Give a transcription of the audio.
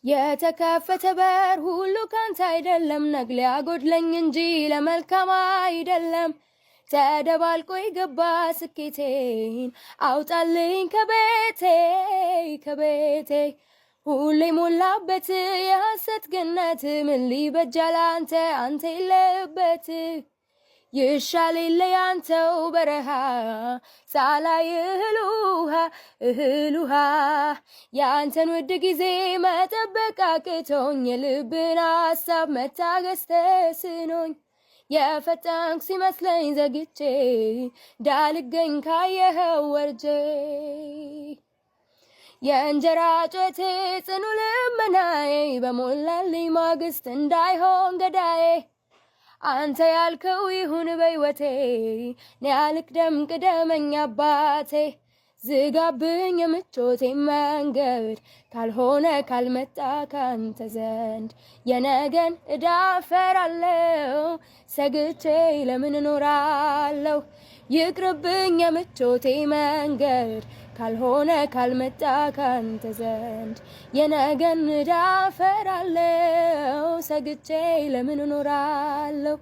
የተከፈተ በር ሁሉ ካንተ አይደለም ነግል ያጎድለኝ እንጂ ለመልካም አይደለም ተደባልቆ ይገባ ስኬቴን አውጣልኝ ከቤቴ ሁሌ ሞላበት የሐሰት ገነት ምን ሊበጃል አንተ የለበት ይሻል ያንተው በረሃ ሳላይ እህሉሃ ያንተን ውድ ጊዜ መጠበቅ አቅቶኝ የልብን ሐሳብ መታገስ ተስኖኝ የፈጠንኩ ሲመስለኝ ዘግቼ ዳልገኝ ካየኸው ወርጄ የእንጀራ ጩኸቴ ጽኑ ልመናዬ በሞላልኝ ማግስት እንዳይሆን ገዳዬ አንተ ያልከው ይሁን በሕይወቴ ንያልክ ቅደመኝ አባቴ ዝጋብኝ የምቾቴ መንገድ ካልሆነ ካልመጣ ካንተ ዘንድ የነገን ዕዳ እፈራለሁ ሰግቼ ለምን እኖራለሁ ይቅርብኝ የምቾቴ መንገድ ካልሆነ ካልመጣ ካንተ ዘንድ የነገን ዕዳ እፈራለሁ ሰግቼ ለምን እኖራለሁ